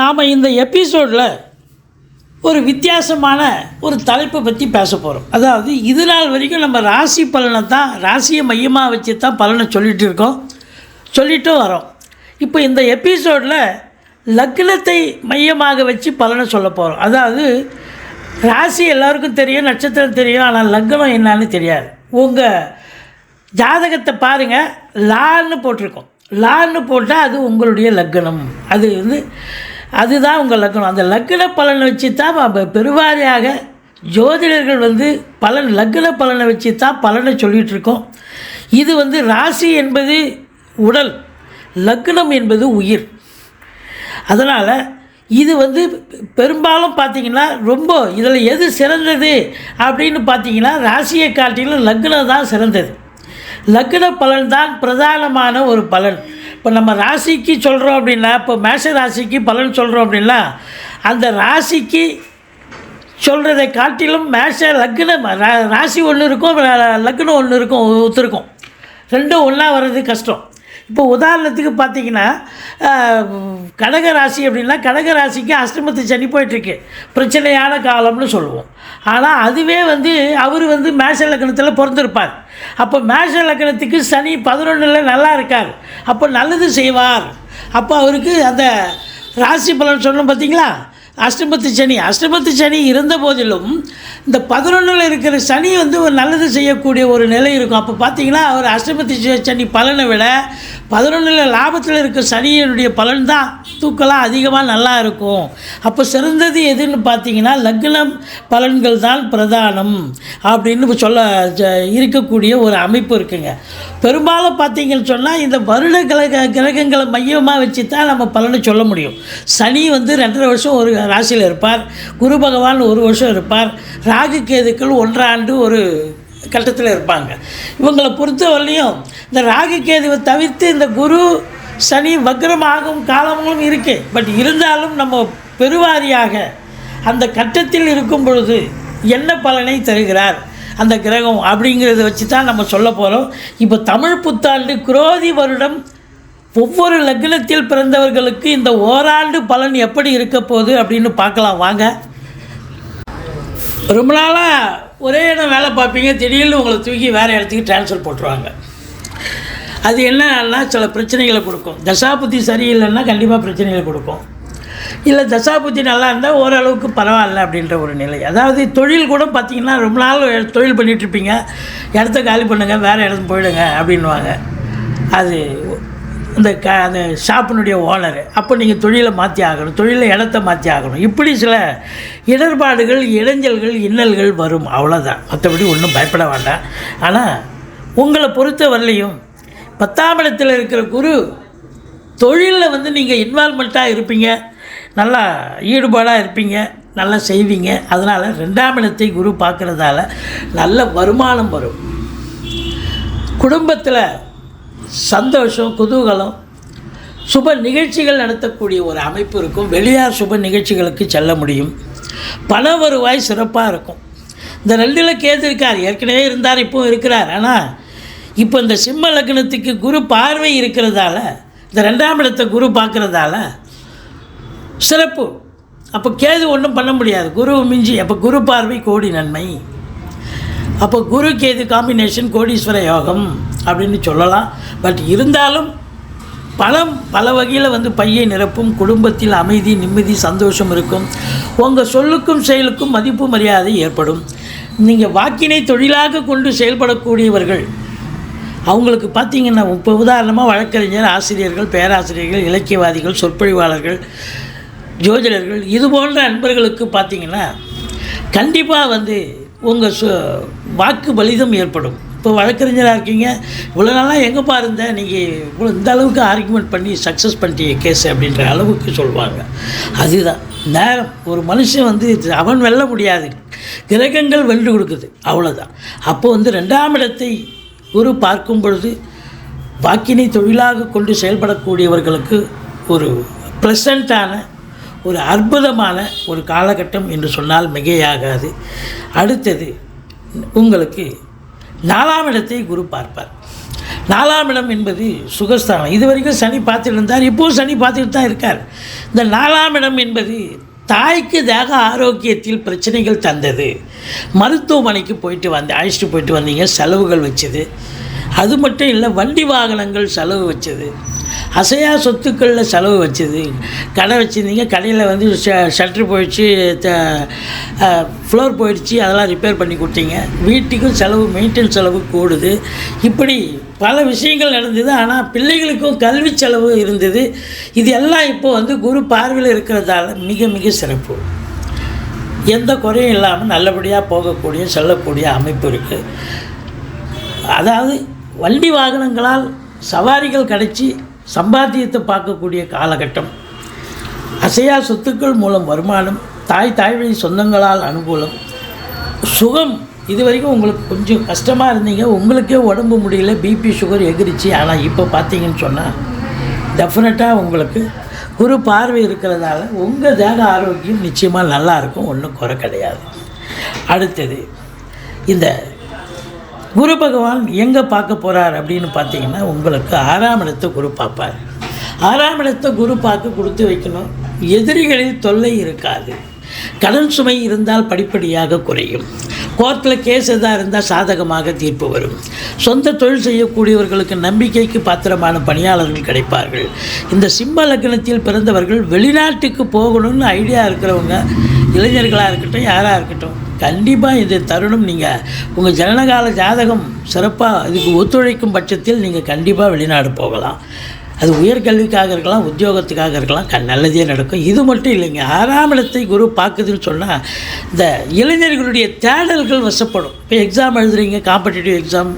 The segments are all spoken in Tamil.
நாம் இந்த எபிசோடில் ஒரு வித்தியாசமான ஒரு தலைப்பை பற்றி பேச போகிறோம். அதாவது இது நாள் வரைக்கும் நம்ம ராசி பலனை தான், ராசியை மையமாக வச்சு தான் பலனை சொல்லிட்டும் வரோம். இப்போ இந்த எபிசோடில் லக்னத்தை மையமாக வச்சு பலனை சொல்ல போகிறோம். அதாவது ராசி எல்லாருக்கும் தெரியும், நட்சத்திரம் தெரியும், ஆனால் லக்னம் என்னான்னு தெரியாது. உங்கள் ஜாதகத்தை பாருங்கள், லான்னு போட்டிருக்கோம். லான்னு போட்டால் அது உங்களுடைய லக்னம், அதுதான் உங்கள் லக்னம். அந்த லக்ன பலனை வச்சு தான் பெருவாரியாக ஜோதிடர்கள் லக்ன பலனை வச்சு தான் பலனை சொல்லிகிட்ருக்கோம். இது ராசி என்பது உடல், லக்னம் என்பது உயிர். அதனால் இது பெரும்பாலும் பார்த்திங்கன்னா ரொம்ப இதில் எது சிறந்தது அப்படின்னு பார்த்திங்கன்னா ராசியை காட்டிலும் லக்னம் தான் சிறந்தது. லக்ன பலன் தான் பிரதானமான ஒரு பலன். இப்போ நம்ம ராசிக்கு சொல்கிறோம் அப்படின்னா, இப்போ மேஷ ராசிக்கு பலன் சொல்கிறோம் அப்படின்னா, அந்த ராசிக்கு சொல்கிறதை காட்டிலும் லக்னம் ராசி ஒன்று இருக்கும், லக்னம் ஒன்று இருக்கும், ஒத்துருக்கும். ரெண்டும் ஒன்றா வர்றது கஷ்டம். இப்போ உதாரணத்துக்கு பார்த்திங்கன்னா கடகராசி அப்படின்னா, கடகராசிக்கு அஷ்டமத்து சனி போயிட்டுருக்கு, பிரச்சனையான காலம்னு சொல்லுவோம். ஆனால் அதுவே அவர் மேஷ லக்னத்தில் பிறந்திருப்பார். அப்போ மேஷ லக்னத்துக்கு சனி 11ல் நல்லா இருக்கார், அப்போ நல்லது செய்வார். அப்போ அவருக்கு அந்த ராசி பலன் சொல்லணும். பார்த்திங்களா, அஷ்டமத்து சனி இருந்த போதிலும் இந்த 11ல் இருக்கிற சனி ஒரு நல்லது செய்யக்கூடிய ஒரு நிலை இருக்கும். அப்போ பார்த்திங்கன்னா அவர் அஷ்டமத்து சனி பலனை விட 11ல் லாபத்தில் இருக்க சனியினுடைய பலன் தான் தூக்கலாம் அதிகமாக நல்லா இருக்கும். அப்போ சிறந்தது எதுன்னு பார்த்திங்கன்னா லக்னம் பலன்கள் தான் பிரதானம் அப்படின்னு இருக்கக்கூடிய ஒரு அமைப்பு இருக்குங்க. பெரும்பாலும் பார்த்திங்கன்னு சொன்னால் இந்த வருட கிரகங்களை மையமாக வச்சு தான் நம்ம பலனை சொல்ல முடியும். சனி 2.5 வருஷம் ஒரு ராசியில் இருப்பார், குரு பகவான் 1 வருஷம் இருப்பார், ராகு கேதுக்கள் 1 ஆண்டு ஒரு கட்டத்தில் இருப்பாங்க. இவங்களை பொறுத்தவரையிலையும் இந்த ராகு கேதுவை தவிர்த்து இந்த குரு சனி வக்ரமாகும் காலங்களும் இருக்குது. பட் இருந்தாலும் நம்ம பெருவாரியாக அந்த கட்டத்தில் இருக்கும் பொழுது என்ன பலனை தருகிறார் அந்த கிரகம் அப்படிங்கிறத வச்சு தான் நம்ம சொல்ல போகிறோம். இப்போ தமிழ் புத்தாண்டு குரோதி வருடம் ஒவ்வொரு லக்னத்தில் பிறந்தவர்களுக்கு இந்த ஓராண்டு பலன் எப்படி இருக்க போகுது அப்படின்னு பார்க்கலாம் வாங்க. ரொம்ப நாளாக ஒரே இடம் வேலை பார்ப்பீங்க, திடீர்னு உங்களை தூக்கி வேறு இடத்துக்கு ட்ரான்ஸ்ஃபர் போட்டுருவாங்க. அது என்னன்னா சில பிரச்சனைகளை கொடுக்கும். தசாபுத்தி சரியில்லைன்னா கண்டிப்பாக பிரச்சனைகளை கொடுக்கும். இல்லை தசாபுத்தி நல்லா இருந்தால் ஓரளவுக்கு பரவாயில்ல அப்படின்ற ஒரு நிலை. அதாவது தொழில் கூட பார்த்திங்கன்னா ரொம்ப நாள் தொழில் பண்ணிகிட்ருப்பீங்க, இடத்த காலி பண்ணுங்கள், வேறு இடத்துக்கு போயிடுங்க அப்படின்வாங்க. அது அந்த ஷாப்பினுடைய ஓனர். அப்போ நீங்கள் தொழிலை மாற்றி ஆகணும், தொழிலில் இடத்த மாற்றி ஆகணும். இப்படி சில இடர்பாடுகள், இடைஞ்சல்கள், இன்னல்கள் வரும், அவ்வளோதான். மற்றபடி ஒன்றும் பயப்பட வேண்டாம். ஆனால் உங்களை பொறுத்த வரலையும் 10ஆம் இடத்தில் இருக்கிற குரு தொழிலில் நீங்கள் இன்வால்மெண்ட்டாக இருப்பீங்க, நல்லா ஈடுபாடாக இருப்பீங்க, நல்லா செய்வீங்க. அதனால் 2ஆம் இடத்தை குரு பார்க்குறதால நல்ல வருமானம் வரும். குடும்பத்தில் சந்தோஷம், குதூகலம், சுப நிகழ்ச்சிகள் நடத்தக்கூடிய ஒரு அமைப்பு இருக்கும். வெளியார் சுப நிகழ்ச்சிகளுக்கு செல்ல முடியும். பண வருவாய் சிறப்பாக இருக்கும். இந்த 2ல் கேது இருக்கார், ஏற்கனவே இருந்தார், இப்போவும் இருக்கிறார். ஆனால் இப்போ இந்த சிம்ம லக்னத்துக்கு குரு பார்வை இருக்கிறதால, இந்த 2ஆம் இடத்தை குரு பார்க்குறதால சிறப்பு. அப்போ கேது ஒன்றும் பண்ண முடியாது, குரு மிஞ்சி. அப்போ குரு பார்வை கோடி நன்மை. அப்போ குரு கேது காம்பினேஷன் கோடீஸ்வர யோகம் அப்படின்னு சொல்லலாம். பட் இருந்தாலும் பணம் பல வகையில் பையை நிரப்பும். குடும்பத்தில் அமைதி, நிம்மதி, சந்தோஷம் இருக்கும். உங்கள் சொல்லுக்கும் செயலுக்கும் மதிப்பு மரியாதை ஏற்படும். நீங்கள் வாக்கினை தொழிலாக கொண்டு செயல்படக்கூடியவர்கள் அவங்களுக்கு பார்த்திங்கன்னா, இப்போ உதாரணமாக வழக்கறிஞர், ஆசிரியர்கள், பேராசிரியர்கள், இலக்கியவாதிகள், சொற்பொழிவாளர்கள், ஜோதிடர்கள், இது போன்ற நண்பர்களுக்கு பார்த்திங்கன்னா கண்டிப்பாக உங்கள் வாக்கு பலிதம் ஏற்படும். இப்போ வழக்கறிஞராக இருக்கீங்க, இவ்வளோ நாளாக எங்கே பாருந்த நீங்கள் இவ்வளோ இந்த அளவுக்கு ஆர்குமெண்ட் பண்ணி சக்ஸஸ் பண்ணிட்டீங்க கேஸ் அப்படின்ற அளவுக்கு சொல்லுவாங்க. அதுதான் நேரம். ஒரு மனுஷன் அவன் வெல்ல முடியாது, கிரகங்கள் வென்று கொடுக்குது, அவ்வளோதான். அப்போது 2ஆம் இடத்தை குரு பார்க்கும் பொழுது வாக்கினை தொழிலாக கொண்டு செயல்படக்கூடியவர்களுக்கு ஒரு ப்ளசண்ட்டான, ஒரு அற்புதமான ஒரு காலகட்டம் என்று சொன்னால் மிகையாகாது. அடுத்தது உங்களுக்கு 4ஆம் இடத்தை குரு பார்ப்பார். 4ஆம் இடம் என்பது சுகஸ்தானம். இது வரைக்கும் சனி பார்த்துட்டு இருந்தார், இப்போவும் சனி பார்த்துட்டு தான் இருக்கார். இந்த 4ஆம் இடம் என்பது தாய்க்கு தேக ஆரோக்கியத்தில் பிரச்சனைகள் தந்தது. மருத்துவமனைக்கு அழைச்சிட்டு போயிட்டு வந்தீங்க, செலவுகள் வச்சது. அது மட்டும் இல்லை, வண்டி வாகனங்கள் செலவு வச்சது, அசையா சொத்துக்களில் செலவு வச்சது. கடை வச்சுருந்தீங்க, கடையில் வந்து ஷட்ரு போயிடுச்சு, ஃப்ளோர் போயிடுச்சு, அதெல்லாம் ரிப்பேர் பண்ணி கொடுத்தீங்க. வீட்டுக்கும் செலவு, மெயின்டெனன்ஸ் செலவு கூடுது. இப்படி பல விஷயங்கள் நடந்தது. ஆனால் பிள்ளைகளுக்கும் கல்வி செலவு இருந்தது. இது எல்லாம் இப்போது வந்து குரு பார்வையில் இருக்கிறதால மிக மிக சிறப்பு. எந்த குறையும் இல்லாமல் நல்லபடியாக போகக்கூடிய செல்லக்கூடிய அமைப்பு இருக்குது. அதாவது வண்டி வாகனங்களால் சவாரிகள் கிடைச்சி சம்பாத்தியத்தை பார்க்கக்கூடிய காலகட்டம். அசையா சொத்துக்கள் மூலம் வருமானம், தாய் வழி சொந்தங்களால் அனுகூலம், சுகம். இது வரைக்கும் உங்களுக்கு கொஞ்சம் கஷ்டமாக இருந்தீங்க, உங்களுக்கே உடம்பு முடியல, பிபி சுகர் எகிரிச்சு. ஆனால் இப்போ பார்த்தீங்கன்னு சொன்னால் டெஃபினட்டாக உங்களுக்கு குரு பார்வை இருக்கிறதால உங்கள் தேக ஆரோக்கியம் நிச்சயமாக நல்லாயிருக்கும், ஒன்றும் குறை கிடையாது. அடுத்தது, இந்த குரு பகவான் எங்கே பார்க்க போகிறார் அப்படின்னு பார்த்தீங்கன்னா, உங்களுக்கு 6ஆம் இடத்தை குரு பார்ப்பார். 6ஆம் இடத்தை குரு பார்க்க கொடுத்து வைக்கணும். எதிரிகளில் தொல்லை இருக்காது. கடன் சுமை இருந்தால் படிப்படியாக குறையும். கோர்ட்டில் கேஸ் எதாக இருந்தால் சாதகமாக தீர்ப்பு வரும். சொந்த தொழில் செய்யக்கூடியவர்களுக்கு நம்பிக்கைக்கு பாத்திரமான பணியாளர்கள் கிடைப்பார்கள். இந்த சிம்ம லக்னத்தில் பிறந்தவர்கள் வெளிநாட்டுக்கு போகணும்னு ஐடியா இருக்கிறவங்க, இளைஞர்களாக இருக்கட்டும், யாராக இருக்கட்டும், கண்டிப்பாக இந்த தருணம் நீங்கள் உங்கள் ஜனனகால ஜாதகம் சிறப்பாக இதுக்கு ஒத்துழைக்கும் பட்சத்தில் நீங்கள் கண்டிப்பாக வெளிநாடு போகலாம். அது உயர்கல்விக்காக இருக்கலாம், உத்தியோகத்துக்காக இருக்கலாம், நல்லதே நடக்கும். இது மட்டும் இல்லைங்க, 6ஆம் இடத்தை குரு பார்க்குதுன்னு சொன்னால் இந்த இளைஞர்களுடைய தேடல்கள் வசப்படும். இப்போ எக்ஸாம் எழுதுறீங்க, காம்படிட்டிவ் எக்ஸாம்,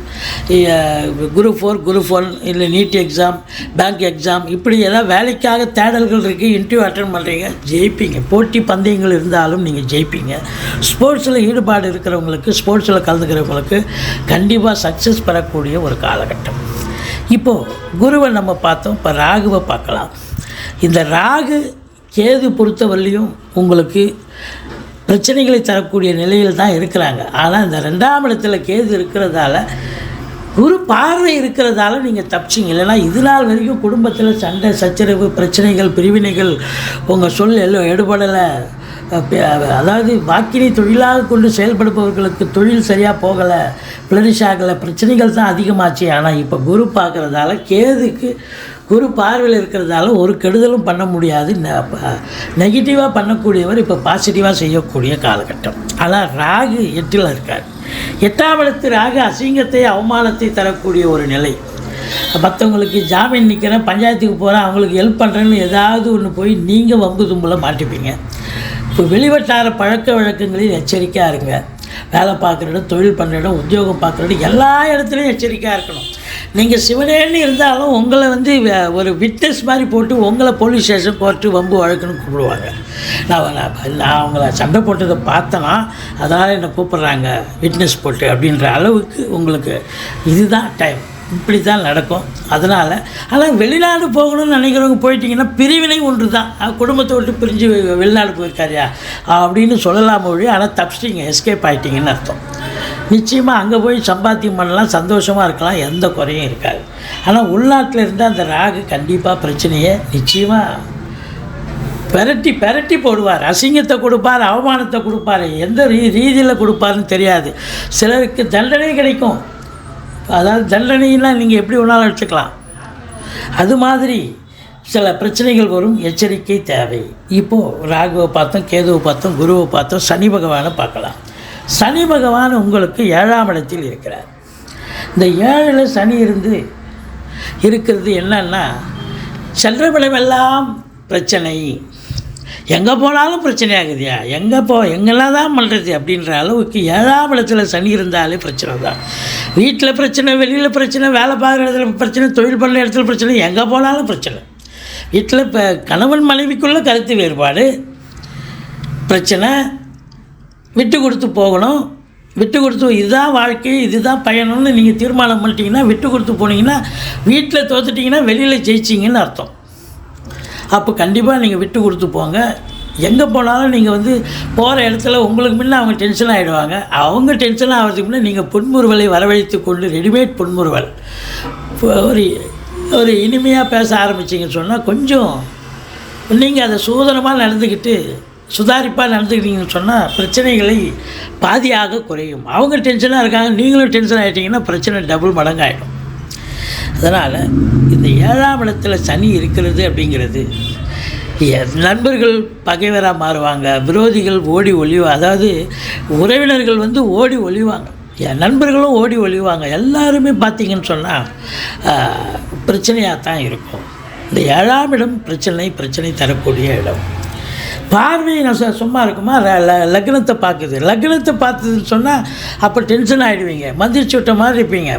குரூப் 4, குரூப் 1, இல்லை நீட் எக்ஸாம், பேங்க் எக்ஸாம், இப்படி ஏதாவது வேலைக்காக தேடல்கள் இருக்குது, இன்டர்வியூ அட்டன் பண்ணுறீங்க, ஜெயிப்பீங்க. போட்டி பந்தயங்கள் இருந்தாலும் நீங்கள் ஜெயிப்பீங்க. ஸ்போர்ட்ஸில் ஈடுபாடு இருக்கிறவங்களுக்கு, ஸ்போர்ட்ஸில் கலந்துக்கிறவங்களுக்கு கண்டிப்பாக சக்ஸஸ் பெறக்கூடிய ஒரு காலகட்டம். இப்போது குருவை நம்ம பார்த்தோம், இப்போ ராகுவை பார்க்கலாம். இந்த ராகு கேது பொறுத்தவரையிலையும் உங்களுக்கு பிரச்சனைகளை தரக்கூடிய நிலையில் தான் இருக்கிறாங்க. ஆனால் இந்த 2ஆம் இடத்துல கேது இருக்கிறதால, குரு பார்வை இருக்கிறதால நீங்கள் தப்பிச்சிங்க. இல்லைனா இது நாள் வரைக்கும் குடும்பத்தில் சண்டை சச்சரவு, பிரச்சனைகள், பிரிவினைகள், உங்கள் சொல் எல்லாம் எடுபடலை. அதாவது வாக்கினை தொழிலாக கொண்டு செயல்படுபவர்களுக்கு தொழில் சரியாக போகலை, ஃப்ளரிஷ் ஆகலை, பிரச்சனைகள் தான் அதிகமாச்சு. ஆனால் இப்போ குரு பார்க்குறதால, கேதுக்கு குரு பார்வையில் இருக்கிறதால ஒரு கெடுதலும் பண்ண முடியாது. நெகட்டிவாக பண்ணக்கூடியவர் இப்போ பாசிட்டிவாக செய்யக்கூடிய காலகட்டம். ஆனால் ராகு 8ல் இருக்கார். 8ஆம் இடத்து ராகு அசிங்கத்தை, அவமானத்தை தரக்கூடிய ஒரு நிலை. மற்றவங்களுக்கு ஜாமீன் நிற்கிறேன், பஞ்சாயத்துக்கு போகிறேன், அவங்களுக்கு ஹெல்ப் பண்ணுறேன்னு ஏதாவது ஒன்று போய் நீங்கள் வம்பு தும்பில் மாட்டிப்பீங்க. இப்போ வெளிவட்டார பழக்க வழக்கங்களில் எச்சரிக்கையாக இருங்க. வேலை பார்க்குற இடம், தொழில் பண்ணுற இடம், உத்தியோகம் பார்க்குற இடம், எல்லா இடத்துலையும் எச்சரிக்கையாக இருக்கணும். நீங்கள் சிவனேன்னு இருந்தாலும் உங்களை வந்து ஒரு விட்னஸ் மாதிரி போட்டு உங்களை போலீஸ் ஸ்டேஷன், கோர்ட்டு, வம்பு வழக்குன்னு கூப்பிடுவாங்க. நான் அவங்கள சண்டை போட்டதை பார்த்தேன்னா அதனால் என்னை கூப்பிட்றாங்க விட்னஸ் போட்டு அப்படின்ற அளவுக்கு உங்களுக்கு இதுதான் டைம். இப்படி தான் நடக்கும். அதனால் ஆனால் வெளிநாடு போகணும்னு நினைக்கிறவங்க போயிட்டீங்கன்னா பிரிவினை ஒன்று தான். குடும்பத்தை விட்டு பிரிஞ்சு வெளிநாடு போயிருக்காரியா அப்படின்னு சொல்லலாம் மொழி. ஆனால் தப்பிச்சிட்டிங்க, எஸ்கேப் ஆகிட்டிங்கன்னு அர்த்தம். நிச்சயமாக அங்கே போய் சம்பாத்தியம் பண்ணலாம், சந்தோஷமாக இருக்கலாம், எந்த குறையும் இருக்காது. ஆனால் உள்நாட்டில் இருந்தால் அந்த ராகு கண்டிப்பாக பிரச்சனையை நிச்சயமாக பெரட்டி போடுவார். அசிங்கத்தை கொடுப்பார், அவமானத்தை கொடுப்பார், எந்த ரீதியில் கொடுப்பாருன்னு தெரியாது. சிலருக்கு தண்டனை கிடைக்கும். அதாவது தண்டனைலாம் நீங்கள் எப்படி ஒன்றாலும் எடுத்துக்கலாம். அது மாதிரி சில பிரச்சனைகள் வரும், எச்சரிக்கை தேவை. இப்போது ராகுவை பார்த்தோம், கேதுவை பார்த்தோம், குருவை பார்த்தோம், சனி பகவானை பார்க்கலாம். சனி பகவான் உங்களுக்கு 7ஆம் இடத்தில் இருக்கிறார். இந்த 7ல் சனி இருக்கிறது என்னன்னா, சென்றவிடமெல்லாம் பிரச்சனை, எங்கே போனாலும் பிரச்சனை ஆகுதுயா, எங்கெல்லாம் தான் பண்ணுறது அப்படின்ற அளவுக்கு 7ஆம் இடத்துல சனி இருந்தாலே பிரச்சனை தான். வீட்டில் பிரச்சனை, வெளியில் பிரச்சனை, வேலை பார்க்குற இடத்துல பிரச்சனை, தொழில் பண்ணுற இடத்துல பிரச்சனை, எங்கே போனாலும் பிரச்சனை. வீட்டில் இப்போ கணவன் மனைவிக்குள்ளே கருத்து வேறுபாடு பிரச்சனை, விட்டு கொடுத்து போகணும், விட்டு கொடுத்து இதுதான் வாழ்க்கை, இதுதான் பயணம்னு நீங்கள் தீர்மானம் பண்ணிட்டீங்கன்னா, விட்டு கொடுத்து போனீங்கன்னா வீட்டில் தோத்துட்டிங்கன்னா வெளியில் ஜெயிச்சிங்கன்னு அர்த்தம். அப்போ கண்டிப்பாக நீங்கள் விட்டு கொடுத்து போங்க. எங்கே போனாலும் நீங்கள் வந்து போகிற இடத்துல உங்களுக்கு முன்னே அவங்க டென்ஷன் ஆகிடுவாங்க. அவங்க டென்ஷன் ஆகிறதுக்கு முன்னே நீங்கள் புன்முறுவலை வரவழைத்து கொண்டு, ரெடிமேட் புன்முறுவல் ஒரு ஒரு இனிமையாக பேச ஆரம்பிச்சிங்கன்னு சொன்னால் கொஞ்சம் நீங்கள் அதை சூதனமாக நடந்துக்கிட்டு சுதாரிப்பாக நடந்துக்கிட்டீங்கன்னு சொன்னால் பிரச்சனைகளை பாதியாக குறையும். அவங்க டென்ஷனாக இருக்காங்க, நீங்களும் டென்ஷன் ஆகிட்டிங்கன்னா பிரச்சனை டபுள் மடங்காயிடும். அதனால் இந்த 7ஆம் இடத்துல சனி இருக்கிறது அப்படிங்கிறது நண்பர்கள் பகைவராக மாறுவாங்க, விரோதிகள் ஓடி ஒளிவாங்க, அதாவது உறவினர்கள் வந்து ஓடி ஒளிவாங்க, நண்பர்களும் ஓடி ஒளிவாங்க. எல்லாருமே பார்த்திங்கன்னு சொன்னால் பிரச்சனையாக தான் இருக்கும். இந்த 7ஆம் இடம் பிரச்சனை தரக்கூடிய இடம். பார்வை நான் சும்மா இருக்குமா, லக்னத்தை பார்க்குது. லக்னத்தை பார்த்ததுன்னு சொன்னால் அப்போ டென்ஷன் ஆகிடுவீங்க, மந்திரிச்சு விட்ட மாதிரி இருப்பீங்க.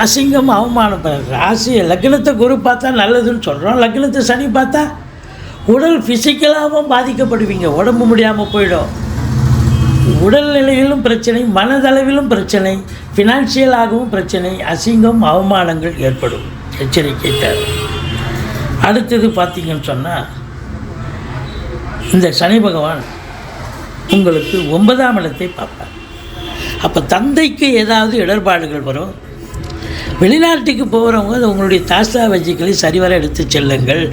அசிங்கம் அவமானம் ராசி. லக்னத்தை குரு பார்த்தா நல்லதுன்னு சொல்கிறோம், லக்னத்தை சனி பார்த்தா உடல் ஃபிசிக்கலாகவும் பாதிக்கப்படுவீங்க, உடம்பு முடியாமல் போயிடும். உடல்நிலையிலும் பிரச்சனை, மனதளவிலும் பிரச்சனை, ஃபினான்ஷியலாகவும் பிரச்சனை, அசிங்கம் அவமானங்கள் ஏற்படும். எச்சரிக்கை தேவை. அடுத்தது பார்த்திங்கன்னு சொன்னால் இந்த சனி பகவான் உங்களுக்கு 9ஆம் இடத்தை பார்ப்பார். அப்போ தந்தைக்கு ஏதாவது இடர்பாடுகள் வரும். வெளிநாட்டுக்கு போகிறவங்க உங்களுடைய தாஸ்தா வஜிக்களை சரிவர எடுத்து செல்லுங்கள்.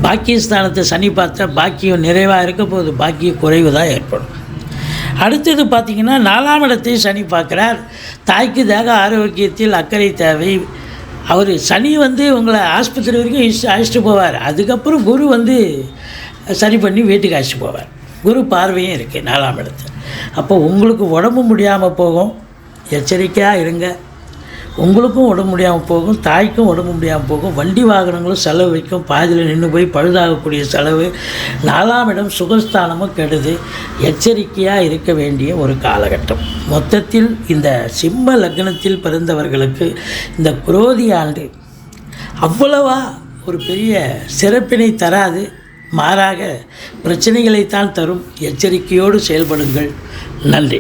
பாக்கியஸ்தானத்தை சனி பார்த்தா பாக்கியம் நிறைவாக இருக்க போது, பாக்கிய குறைவு தான் ஏற்படும். அடுத்தது பார்த்திங்கன்னா 4ஆம் இடத்தை சனி பார்க்குறார். தாய்க்கு தேக ஆரோக்கியத்தில் அக்கறை தேவை. அவர் சனி வந்து உங்களை ஆஸ்பத்திரி வரைக்கும் அழைச்சிட்டு போவார். அதுக்கப்புறம் குரு வந்து சரி பண்ணி வீட்டுக்கு அழைச்சிட்டு போவார். குரு பார்வையும் இருக்குது 4ஆம் இடத்துல. அப்போ உங்களுக்கு உடம்பு முடியாமல் போகும், எச்சரிக்கையாக இருங்க. உங்களுக்கும் உடம்பு முடியாமல் போகும், தாய்க்கும் உடம்பு முடியாமல் போகும். வண்டி வாகனங்களும் செலவு வைக்கும், பாதியில் நின்று போய் பழுதாகக்கூடிய செலவு. 4ஆம் இடம் சுகஸ்தானமும் கெடுது. எச்சரிக்கையாக இருக்க வேண்டிய ஒரு காலகட்டம். மொத்தத்தில் இந்த சிம்ம லக்னத்தில் பிறந்தவர்களுக்கு இந்த குரோதி ஆண்டு அவ்வளவா ஒரு பெரிய சிறப்பினை தராது, மாறாக பிரச்சனைகளைத்தான் தரும். எச்சரிக்கையோடு செயல்படுங்கள். நன்றி.